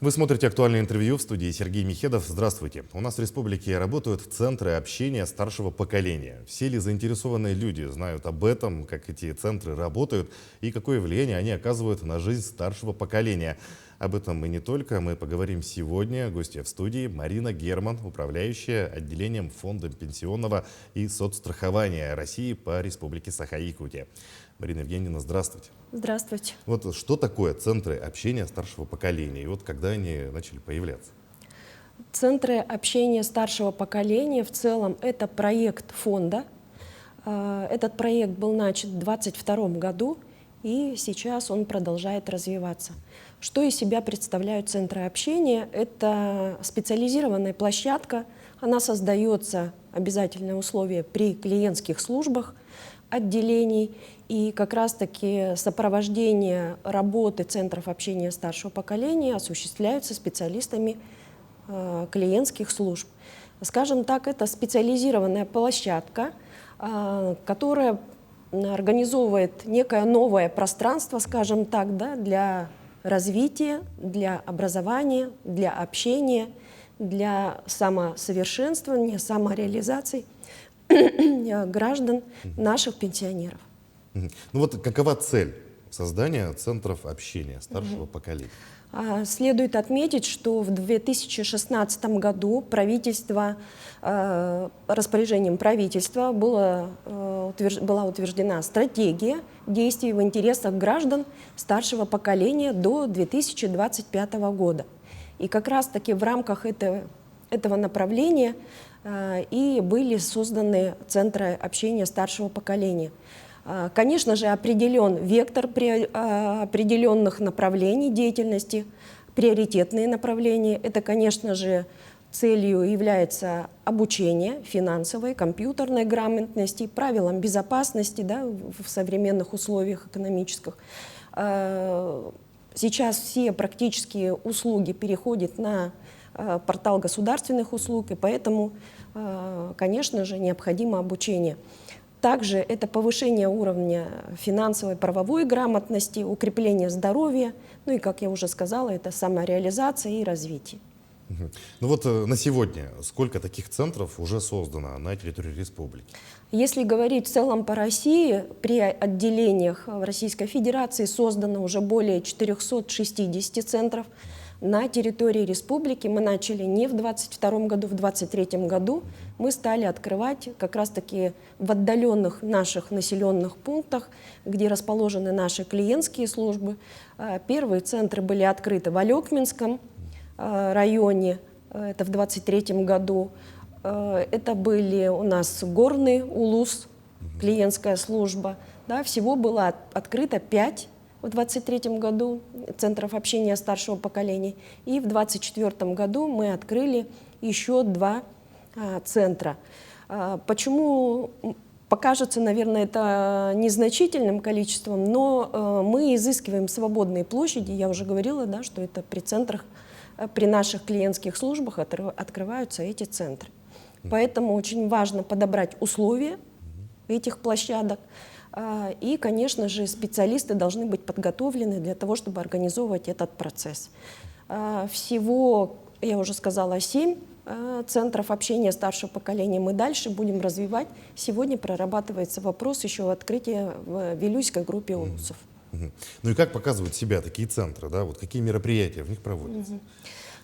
Вы смотрите «Актуальное интервью», в студии Сергей Михедов. Здравствуйте. У нас в республике работают центры общения старшего поколения. Все ли заинтересованные люди знают об этом, как эти центры работают и какое влияние они оказывают на жизнь старшего поколения? Об этом и не только. Мы поговорим сегодня. Гостья в студии Марина Герман, управляющая отделением Фонда пенсионного и соцстрахования России по Республике Саха-Якутия. Марина Евгеньевна, здравствуйте. Здравствуйте. Вот что такое центры общения старшего поколения и вот когда они начали появляться? Центры общения старшего поколения в целом это проект фонда. Этот проект был начат в 2022 году и сейчас он продолжает развиваться. Что из себя представляют центры общения? Это специализированная площадка. Она создается, обязательное условие, при клиентских службах отделений. И как раз-таки сопровождение работы центров общения старшего поколения осуществляются специалистами клиентских служб. Скажем так, это специализированная площадка, которая организовывает некое новое пространство, скажем так, да, для развития, для образования, для общения, для самосовершенствования, самореализации граждан, наших пенсионеров. Ну вот какова цель создания центров общения старшего поколения? Следует отметить, что в 2016 году распоряжением правительства была утверждена стратегия действий в интересах граждан старшего поколения до 2025 года. И как раз-таки в рамках этого направления и были созданы центры общения старшего поколения. Конечно же, определен вектор определенных направлений деятельности, приоритетные направления. Это, конечно же, целью является обучение финансовой, компьютерной грамотности, правилам безопасности, да, в современных условиях экономических. Сейчас все практические услуги переходят на портал государственных услуг, и поэтому, конечно же, необходимо обучение. Также это повышение уровня финансовой, правовой грамотности, укрепление здоровья, ну и, как я уже сказала, это самореализация и развитие. Ну вот на сегодня сколько таких центров уже создано на территории республики? Если говорить в целом по России, при отделениях в Российской Федерации создано уже более 460 центров. На территории республики мы начали не в 2022 году, в 2023 году мы стали открывать как раз-таки в отдаленных наших населенных пунктах, где расположены наши клиентские службы. Первые центры были открыты в Алекминском районе, это в 2023 году. Это были у нас Горный Улус, клиентская служба. Да, всего было открыто 5 в 2023 году центров общения старшего поколения. И в 2024 году мы открыли еще 2 центра. Почему покажется, наверное, это незначительным количеством, но мы изыскиваем свободные площади. Я уже говорила, да, что это при центрах, при наших клиентских службах открываются эти центры. Поэтому очень важно подобрать условия этих площадок. И, конечно же, специалисты должны быть подготовлены для того, чтобы организовывать этот процесс. Всего, я уже сказала, 7 центров общения старшего поколения мы дальше будем развивать. Сегодня прорабатывается вопрос еще открытия в Вилюйской группе улусов. Ну и как показывают себя такие центры, да? Вот какие мероприятия в них проводятся?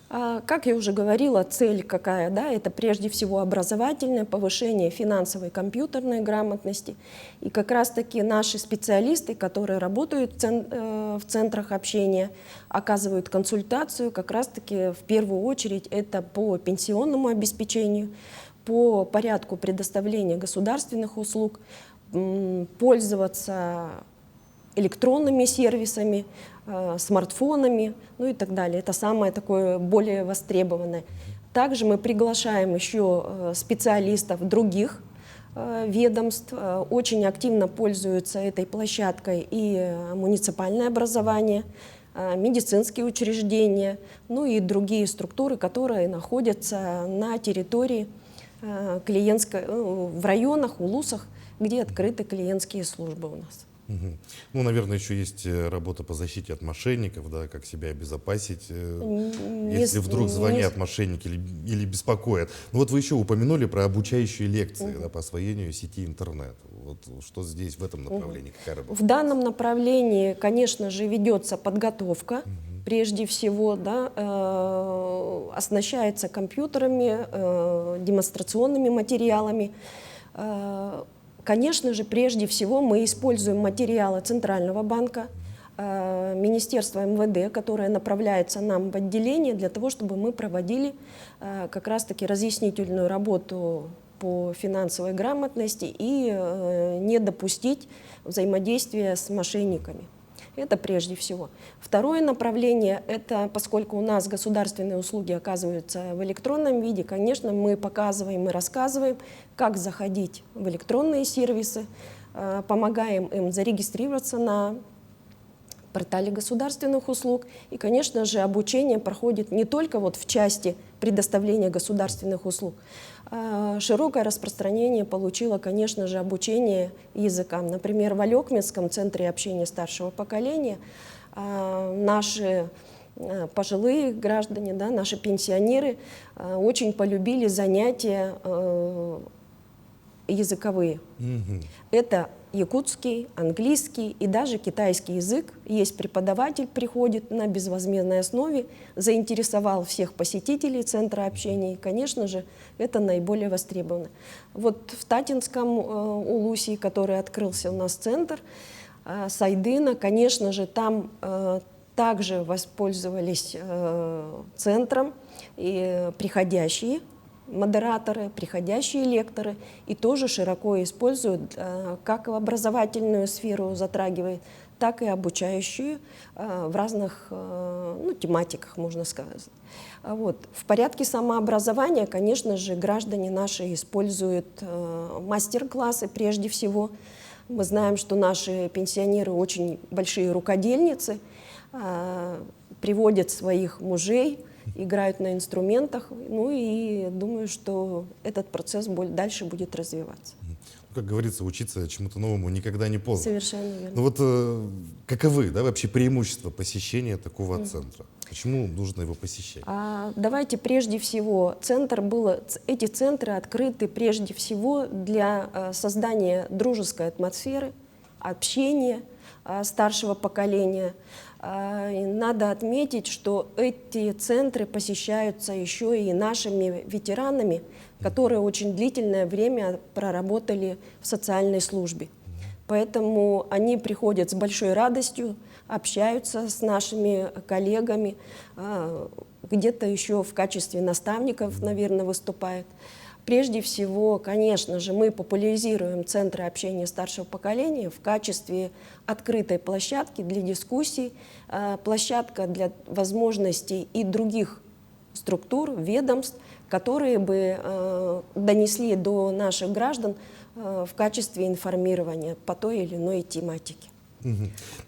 Как я уже говорила, цель какая, да, это прежде всего образовательное, повышение финансовой, компьютерной грамотности. И как раз-таки наши специалисты, которые работают в центрах общения, оказывают консультацию, как раз-таки в первую очередь это по пенсионному обеспечению, по порядку предоставления государственных услуг, пользоваться электронными сервисами, смартфонами, ну и так далее. Это самое такое более востребованное. Также мы приглашаем еще специалистов других ведомств. Очень активно пользуются этой площадкой и муниципальное образование, медицинские учреждения, ну и другие структуры, которые находятся на территории клиентской, в районах, улусах, где открыты клиентские службы у нас. Мгм. Ну, наверное, еще есть работа по защите от мошенников, да, как себя обезопасить, Не если с- вдруг не с- звонят мошенники или беспокоят. Ну, вот вы еще упомянули про обучающие лекции, да, по освоению сети интернет. Вот что здесь в этом направлении, какая работа? В данном направлении, конечно же, ведется подготовка. Прежде всего, да, оснащается компьютерами, демонстрационными материалами. Конечно же, прежде всего мы используем материалы Центрального банка, Министерства МВД, которое направляется нам в отделение для того, чтобы мы проводили как раз-таки разъяснительную работу по финансовой грамотности и не допустить взаимодействия с мошенниками. Это прежде всего. Второе направление, это поскольку у нас государственные услуги оказываются в электронном виде, конечно, мы показываем и рассказываем, как заходить в электронные сервисы, помогаем им зарегистрироваться на портале государственных услуг. И, конечно же, обучение проходит не только вот в части предоставления государственных услуг. Широкое распространение получило, конечно же, обучение языкам. Например, в Алекминском центре общения старшего поколения наши пожилые граждане, да, наши пенсионеры очень полюбили занятия языковые. Это якутский, английский и даже китайский язык. Есть преподаватель, приходит на безвозмездной основе, заинтересовал всех посетителей центра общения. И, конечно же, это наиболее востребовано. Вот в Татинском Улусии, который открылся у нас центр, Сайдына, конечно же, там также воспользовались центром и приходящие модераторы, приходящие лекторы, и тоже широко используют, как в образовательную сферу затрагивает, так и обучающую в разных тематиках, можно сказать. Вот. В порядке самообразования, конечно же, граждане наши используют мастер-классы прежде всего. Мы знаем, что наши пенсионеры очень большие рукодельницы, приводят своих мужей, играют на инструментах, ну и думаю, что этот процесс дальше будет развиваться. Как говорится, учиться чему-то новому никогда не поздно. Совершенно верно. Ну вот каковы, да, вообще преимущества посещения такого центра? Почему нужно его посещать? Давайте прежде всего, эти центры открыты прежде всего для создания дружеской атмосферы, общения старшего поколения. Надо отметить, что эти центры посещаются еще и нашими ветеранами, которые очень длительное время проработали в социальной службе. Поэтому они приходят с большой радостью, общаются с нашими коллегами, где-то еще в качестве наставников, наверное, выступают. Прежде всего, конечно же, мы популяризируем центры общения старшего поколения в качестве открытой площадки для дискуссий, площадка для возможностей и других структур, ведомств, которые бы донесли до наших граждан в качестве информирования по той или иной тематике.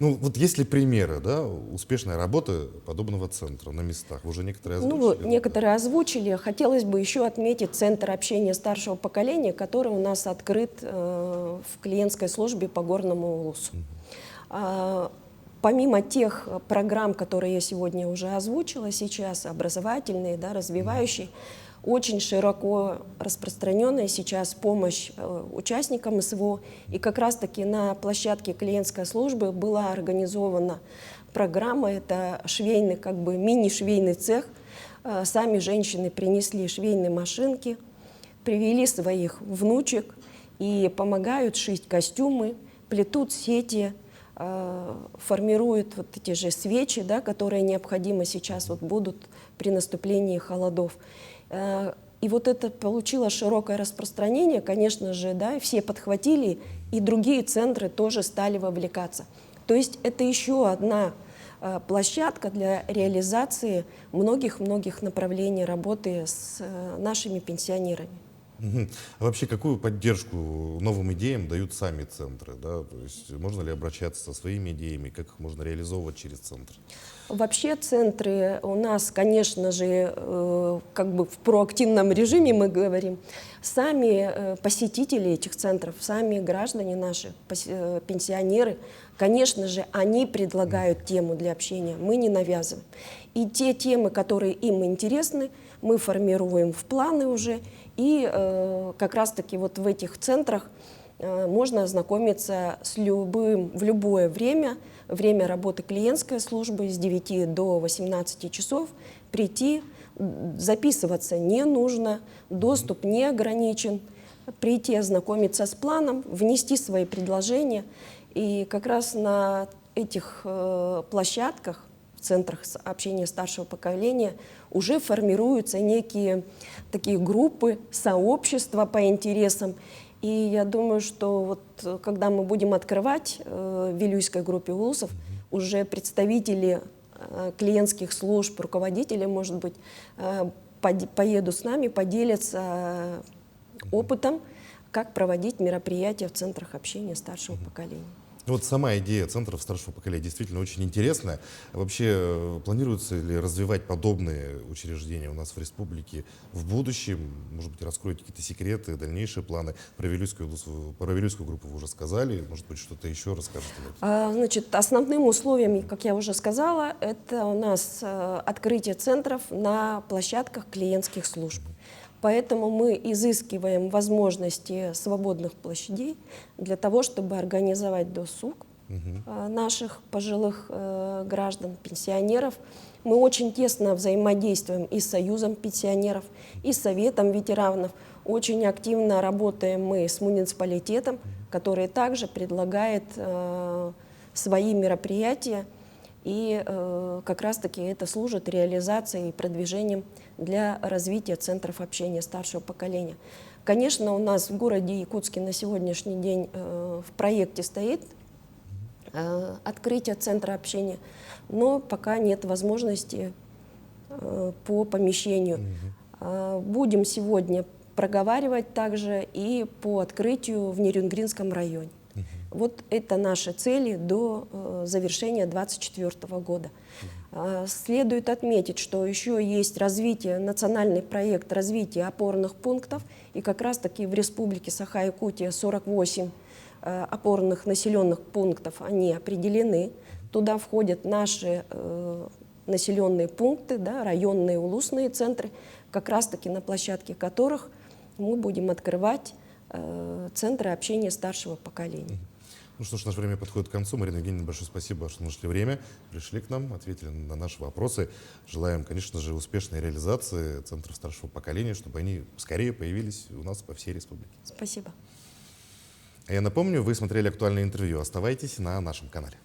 Ну, вот есть ли примеры, да, успешной работы подобного центра на местах? Вы уже некоторые озвучили. Некоторые озвучили. Хотелось бы еще отметить Центр общения старшего поколения, который у нас открыт в клиентской службе по Горному Улусу. Помимо тех программ, которые я сегодня уже озвучила сейчас, образовательные, да, развивающие, очень широко распространенная сейчас помощь участникам СВО. И как раз-таки на площадке клиентской службы была организована программа, это швейный, как бы мини-швейный цех. Сами женщины принесли швейные машинки, привели своих внучек и помогают шить костюмы, плетут сети, формируют вот эти же свечи, да, которые необходимы сейчас вот будут при наступлении холодов. И вот это получило широкое распространение, конечно же, да, и все подхватили, и другие центры тоже стали вовлекаться. То есть это еще одна площадка для реализации многих-многих направлений работы с нашими пенсионерами. Мгм. А вообще, какую поддержку новым идеям дают сами центры? Да? То есть можно ли обращаться со своими идеями, как их можно реализовывать через центр? Вообще центры у нас, конечно же, как бы в проактивном режиме мы говорим, сами посетители этих центров, сами граждане наши, пенсионеры, конечно же, они предлагают тему для общения, мы не навязываем. И те темы, которые им интересны, мы формируем в планы уже, и как раз-таки вот в этих центрах можно ознакомиться с любым, в любое время, время работы клиентской службы с 9 до 18 часов, прийти, записываться не нужно, доступ не ограничен, прийти ознакомиться с планом, внести свои предложения. И как раз на этих площадках, в центрах общения старшего поколения, уже формируются некие такие группы, сообщества по интересам. И я думаю, что вот когда мы будем открывать в Вилюйской группе улусов, уже представители клиентских служб, руководители, может быть, поедут с нами, поделятся опытом, как проводить мероприятия в центрах общения старшего поколения. Вот сама идея центров старшего поколения действительно очень интересная. Вообще, планируется ли развивать подобные учреждения у нас в республике в будущем? Может быть, раскроете какие-то секреты, дальнейшие планы? Про Вилюйскую группу вы уже сказали. Может быть, что-то еще расскажете? Значит, основным условием, как я уже сказала, это у нас открытие центров на площадках клиентских служб. Поэтому мы изыскиваем возможности свободных площадей для того, чтобы организовать досуг наших пожилых граждан, пенсионеров. Мы очень тесно взаимодействуем и с Союзом пенсионеров, и с Советом ветеранов. Очень активно работаем мы с муниципалитетом, который также предлагает свои мероприятия. И как раз-таки это служит реализацией и продвижением для развития центров общения старшего поколения. Конечно, у нас в городе Якутске на сегодняшний день в проекте стоит открытие центра общения, но пока нет возможности по помещению. Будем сегодня проговаривать также и по открытию в Нерюнгринском районе. Вот это наши цели до завершения 2024 года. Следует отметить, что еще есть национальный проект развития опорных пунктов, и как раз-таки в республике Саха-Якутия 48 опорных населенных пунктов, они определены. Туда входят наши населенные пункты, да, районные улусные центры, как раз-таки на площадке которых мы будем открывать центры общения старшего поколения. Ну что ж, наше время подходит к концу. Марина Евгеньевна, большое спасибо, что нашли время, пришли к нам, ответили на наши вопросы. Желаем, конечно же, успешной реализации центров старшего поколения, чтобы они скорее появились у нас по всей республике. Спасибо. А я напомню, вы смотрели актуальное интервью. Оставайтесь на нашем канале.